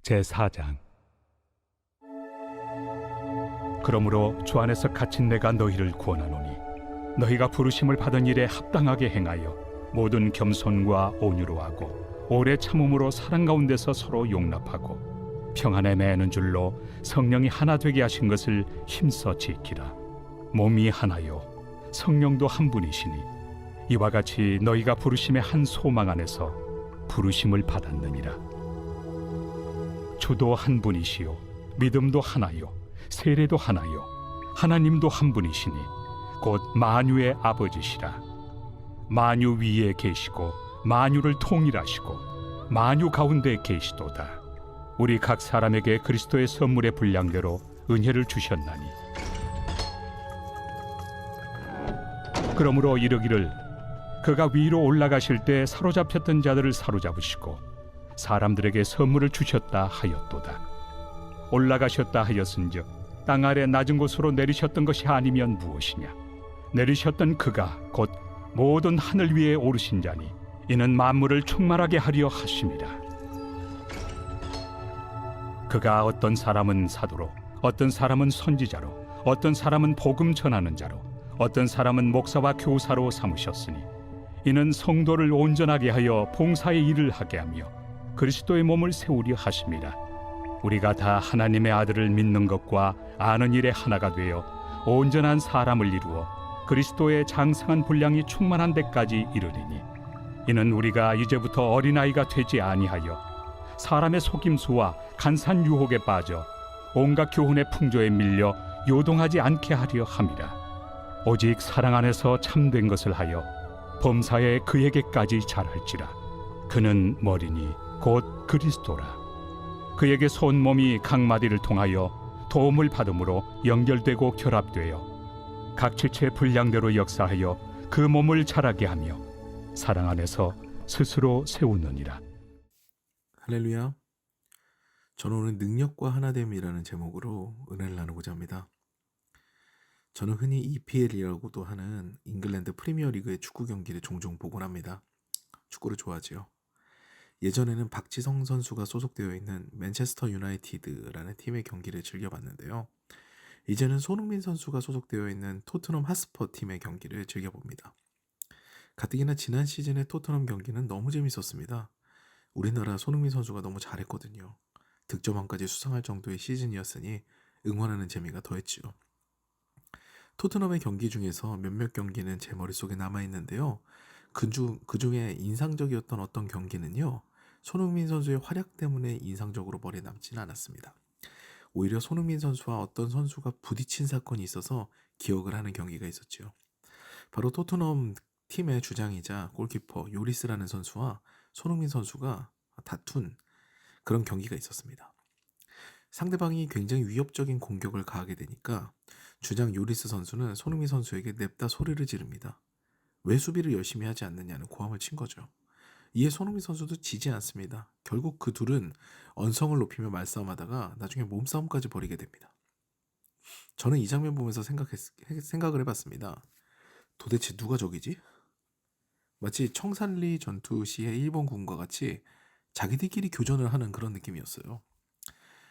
제4장. 그러므로 주 안에서 갇힌 내가 너희를 구원하노니 너희가 부르심을 받은 일에 합당하게 행하여 모든 겸손과 온유로 하고 오래 참음으로 사랑 가운데서 서로 용납하고 평안에 매는 줄로 성령이 하나 되게 하신 것을 힘써 지키라. 몸이 하나요 성령도 한 분이시니 이와 같이 너희가 부르심의 한 소망 안에서 부르심을 받았느니라. 주도 한 분이시요 믿음도 하나요 세례도 하나요 하나님도 한 분이시니 곧 만유의 아버지시라. 만유 위에 계시고 만유를 통일하시고 만유 가운데 계시도다. 우리 각 사람에게 그리스도의 선물의 분량대로 은혜를 주셨나니 그러므로 이르기를 그가 위로 올라가실 때 사로잡혔던 자들을 사로잡으시고 사람들에게 선물을 주셨다 하였도다. 올라가셨다 하였은즉 땅 아래 낮은 곳으로 내리셨던 것이 아니면 무엇이냐. 내리셨던 그가 곧 모든 하늘 위에 오르신 자니 이는 만물을 충만하게 하려 하심이라. 그가 어떤 사람은 사도로 어떤 사람은 선지자로 어떤 사람은 복음 전하는 자로 어떤 사람은 목사와 교사로 삼으셨으니 이는 성도를 온전하게 하여 봉사의 일을 하게 하며 그리스도의 몸을 세우려 하심이라. 우리가 다 하나님의 아들을 믿는 것과 아는 일에 하나가 되어 온전한 사람을 이루어 그리스도의 장성한 분량이 충만한 데까지 이르리니 이는 우리가 이제부터 어린아이가 되지 아니하여 사람의 속임수와 간산 유혹에 빠져 온갖 교훈의 풍조에 밀려 요동하지 않게 하려 함이라. 오직 사랑 안에서 참된 것을 하여 범사에 그에게까지 잘할지라. 그는 머리니 곧 그리스도라. 그에게 온 몸이 각 마디를 통하여 도움을 받음으로 연결되고 결합되어 각 지체의 분량대로 역사하여 그 몸을 자라게 하며 사랑 안에서 스스로 세우느니라. 할렐루야. 저는 오늘 능력과 하나됨이라는 제목으로 은혜를 나누고자 합니다. 저는 흔히 EPL이라고도 하는 잉글랜드 프리미어리그의 축구 경기를 종종 보곤 합니다. 축구를 좋아하지요. 예전에는 박지성 선수가 소속되어 있는 맨체스터 유나이티드라는 팀의 경기를 즐겨봤는데요. 이제는 손흥민 선수가 소속되어 있는 토트넘 핫스퍼 팀의 경기를 즐겨봅니다. 가뜩이나 지난 시즌의 토트넘 경기는 너무 재밌었습니다. 우리나라 손흥민 선수가 너무 잘했거든요. 득점왕까지 수상할 정도의 시즌이었으니 응원하는 재미가 더했지요. 토트넘의 경기 중에서 몇몇 경기는 제 머릿속에 남아있는데요. 그중에 인상적이었던 어떤 경기는요. 손흥민 선수의 활약 때문에 인상적으로 머리에 남지는 않았습니다. 오히려 손흥민 선수와 어떤 선수가 부딪힌 사건이 있어서 기억을 하는 경기가 있었죠. 바로 토트넘 팀의 주장이자 골키퍼 요리스라는 선수와 손흥민 선수가 다툰 그런 경기가 있었습니다. 상대방이 굉장히 위협적인 공격을 가하게 되니까 주장 요리스 선수는 손흥민 선수에게 냅다 소리를 지릅니다. 왜 수비를 열심히 하지 않느냐는 고함을 친 거죠. 이에 손흥민 선수도 지지 않습니다. 결국 그 둘은 언성을 높이며 말싸움하다가 나중에 몸싸움까지 벌이게 됩니다. 저는 이 장면 보면서 생각을 해봤습니다. 도대체 누가 적이지? 마치 청산리 전투 시의 일본군과 같이 자기들끼리 교전을 하는 그런 느낌이었어요.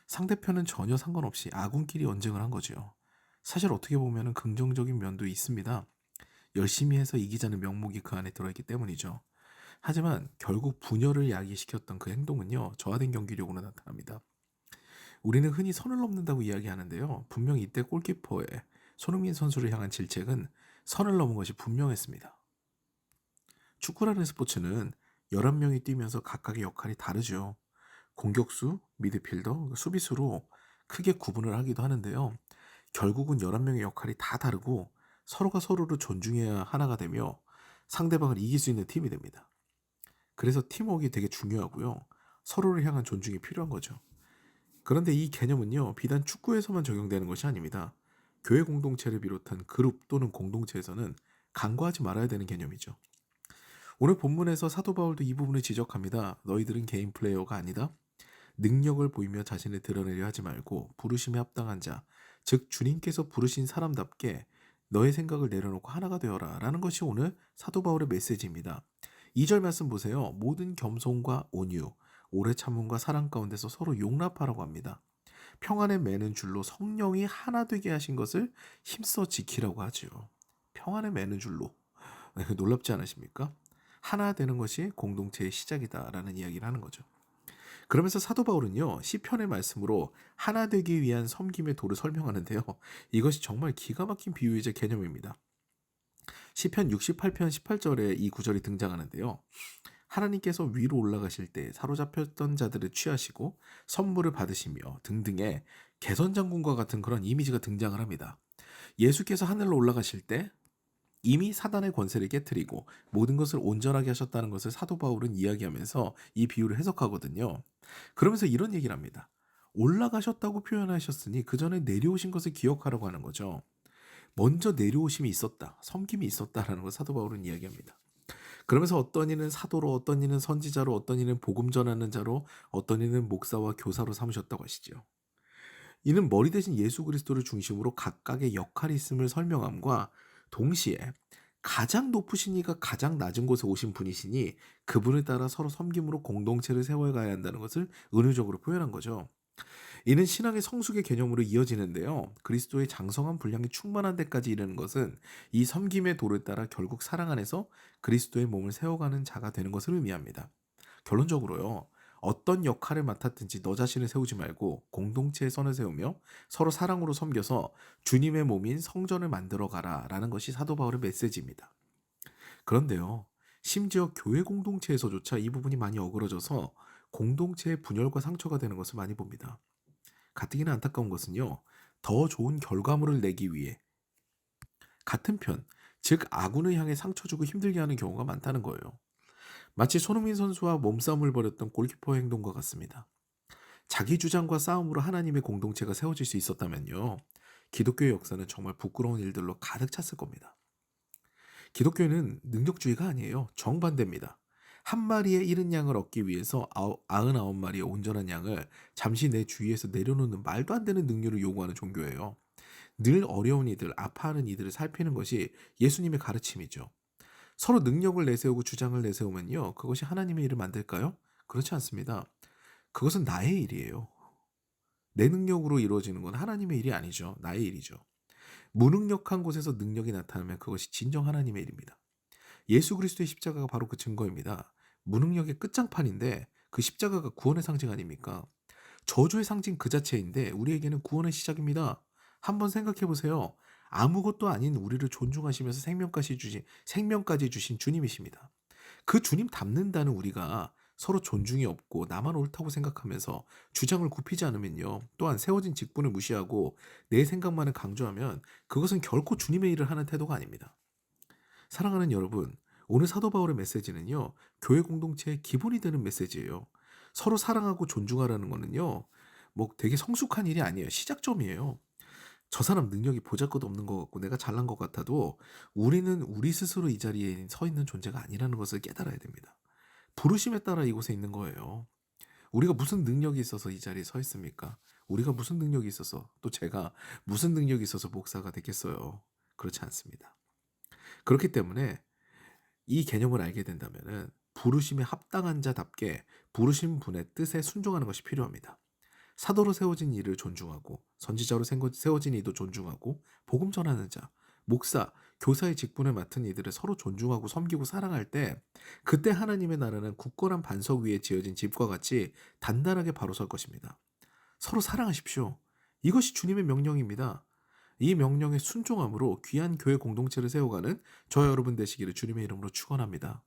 상대편은 전혀 상관없이 아군끼리 언쟁을 한 거죠. 사실 어떻게 보면 긍정적인 면도 있습니다. 열심히 해서 이기자는 명목이 그 안에 들어있기 때문이죠. 하지만 결국 분열을 야기시켰던 그 행동은요, 저하된 경기력으로 나타납니다. 우리는 흔히 선을 넘는다고 이야기하는데요. 분명 이때 골키퍼의 손흥민 선수를 향한 질책은 선을 넘은 것이 분명했습니다. 축구라는 스포츠는 11명이 뛰면서 각각의 역할이 다르죠. 공격수, 미드필더, 수비수로 크게 구분을 하기도 하는데요. 결국은 11명의 역할이 다 다르고 서로가 서로를 존중해야 하나가 되며 상대방을 이길 수 있는 팀이 됩니다. 그래서 팀워크가 되게 중요하고요. 서로를 향한 존중이 필요한 거죠. 그런데 이 개념은요, 비단 축구에서만 적용되는 것이 아닙니다. 교회 공동체를 비롯한 그룹 또는 공동체에서는 간과하지 말아야 되는 개념이죠. 오늘 본문에서 사도 바울도 이 부분을 지적합니다. 너희들은 개인 플레이어가 아니다. 능력을 보이며 자신을 드러내려 하지 말고 부르심에 합당한 자, 즉 주님께서 부르신 사람답게 너의 생각을 내려놓고 하나가 되어라 라는 것이 오늘 사도 바울의 메시지입니다. 2절 말씀 보세요. 모든 겸손과 온유, 오래 참음과 사랑 가운데서 서로 용납하라고 합니다. 평안에 매는 줄로 성령이 하나 되게 하신 것을 힘써 지키라고 하죠. 평안에 매는 줄로. 놀랍지 않으십니까? 하나 되는 것이 공동체의 시작이다라는 이야기를 하는 거죠. 그러면서 사도 바울은요, 시편의 말씀으로 하나 되기 위한 섬김의 도를 설명하는데요. 이것이 정말 기가 막힌 비유이자 개념입니다. 시편 68편 18절에 이 구절이 등장하는데요. 하나님께서 위로 올라가실 때 사로잡혔던 자들을 취하시고 선물을 받으시며 등등의 개선장군과 같은 그런 이미지가 등장을 합니다. 예수께서 하늘로 올라가실 때 이미 사단의 권세를 깨트리고 모든 것을 온전하게 하셨다는 것을 사도 바울은 이야기하면서 이 비유를 해석하거든요. 그러면서 이런 얘기를 합니다. 올라가셨다고 표현하셨으니 그 전에 내려오신 것을 기억하라고 하는 거죠. 먼저 내려오심이 있었다, 섬김이 있었다라는 걸 사도 바울은 이야기합니다. 그러면서 어떤 이는 사도로, 어떤 이는 선지자로, 어떤 이는 복음 전하는 자로, 어떤 이는 목사와 교사로 삼으셨다고 하시죠. 이는 머리 대신 예수 그리스도를 중심으로 각각의 역할이 있음을 설명함과 동시에 가장 높으신 이가 가장 낮은 곳에 오신 분이시니 그분을 따라 서로 섬김으로 공동체를 세워가야 한다는 것을 은유적으로 표현한 거죠. 이는 신앙의 성숙의 개념으로 이어지는데요. 그리스도의 장성한 분량이 충만한 데까지 이르는 것은 이 섬김의 도를 따라 결국 사랑 안에서 그리스도의 몸을 세워가는 자가 되는 것을 의미합니다. 결론적으로요. 어떤 역할을 맡았든지 너 자신을 세우지 말고 공동체의 선을 세우며 서로 사랑으로 섬겨서 주님의 몸인 성전을 만들어 가라라는 것이 사도 바울의 메시지입니다. 그런데요. 심지어 교회 공동체에서조차 이 부분이 많이 어그러져서 공동체의 분열과 상처가 되는 것을 많이 봅니다. 가뜩이나 안타까운 것은요. 더 좋은 결과물을 내기 위해 같은 편, 즉 아군을 향해 상처 주고 힘들게 하는 경우가 많다는 거예요. 마치 손흥민 선수와 몸싸움을 벌였던 골키퍼의 행동과 같습니다. 자기 주장과 싸움으로 하나님의 공동체가 세워질 수 있었다면요. 기독교의 역사는 정말 부끄러운 일들로 가득 찼을 겁니다. 기독교는 능력주의가 아니에요. 정반대입니다. 한 마리의 잃은 양을 얻기 위해서 99마리의 온전한 양을 잠시 내 주위에서 내려놓는 말도 안 되는 능률을 요구하는 종교예요. 늘 어려운 이들, 아파하는 이들을 살피는 것이 예수님의 가르침이죠. 서로 능력을 내세우고 주장을 내세우면요. 그것이 하나님의 일을 만들까요? 그렇지 않습니다. 그것은 나의 일이에요. 내 능력으로 이루어지는 건 하나님의 일이 아니죠. 나의 일이죠. 무능력한 곳에서 능력이 나타나면 그것이 진정 하나님의 일입니다. 예수 그리스도의 십자가가 바로 그 증거입니다. 무능력의 끝장판인데 그 십자가가 구원의 상징 아닙니까? 저주의 상징 그 자체인데 우리에게는 구원의 시작입니다. 한번 생각해 보세요. 아무것도 아닌 우리를 존중하시면서 생명까지 주신 주님이십니다. 그 주님 닮는다는 우리가 서로 존중이 없고 나만 옳다고 생각하면서 주장을 굽히지 않으면요. 또한 세워진 직분을 무시하고 내 생각만을 강조하면 그것은 결코 주님의 일을 하는 태도가 아닙니다. 사랑하는 여러분, 오늘 사도 바울의 메시지는요. 교회 공동체의 기본이 되는 메시지예요. 서로 사랑하고 존중하라는 거는요. 뭐 되게 성숙한 일이 아니에요. 시작점이에요. 저 사람 능력이 보잘것없는 것 같고 내가 잘난 것 같아도 우리는 우리 스스로 이 자리에 서 있는 존재가 아니라는 것을 깨달아야 됩니다. 부르심에 따라 이곳에 있는 거예요. 우리가 무슨 능력이 있어서 이 자리에 서 있습니까? 우리가 무슨 능력이 있어서 또 제가 무슨 능력이 있어서 목사가 됐겠어요? 그렇지 않습니다. 그렇기 때문에 이 개념을 알게 된다면은 부르심에 합당한 자답게 부르신 분의 뜻에 순종하는 것이 필요합니다. 사도로 세워진 이를 존중하고 선지자로 세워진 이도 존중하고 복음 전하는 자, 목사, 교사의 직분을 맡은 이들을 서로 존중하고 섬기고 사랑할 때 그때 하나님의 나라는 굳건한 반석 위에 지어진 집과 같이 단단하게 바로 설 것입니다. 서로 사랑하십시오. 이것이 주님의 명령입니다. 이 명령에 순종함으로 귀한 교회 공동체를 세워가는 저와 여러분 되시기를 주님의 이름으로 축원합니다.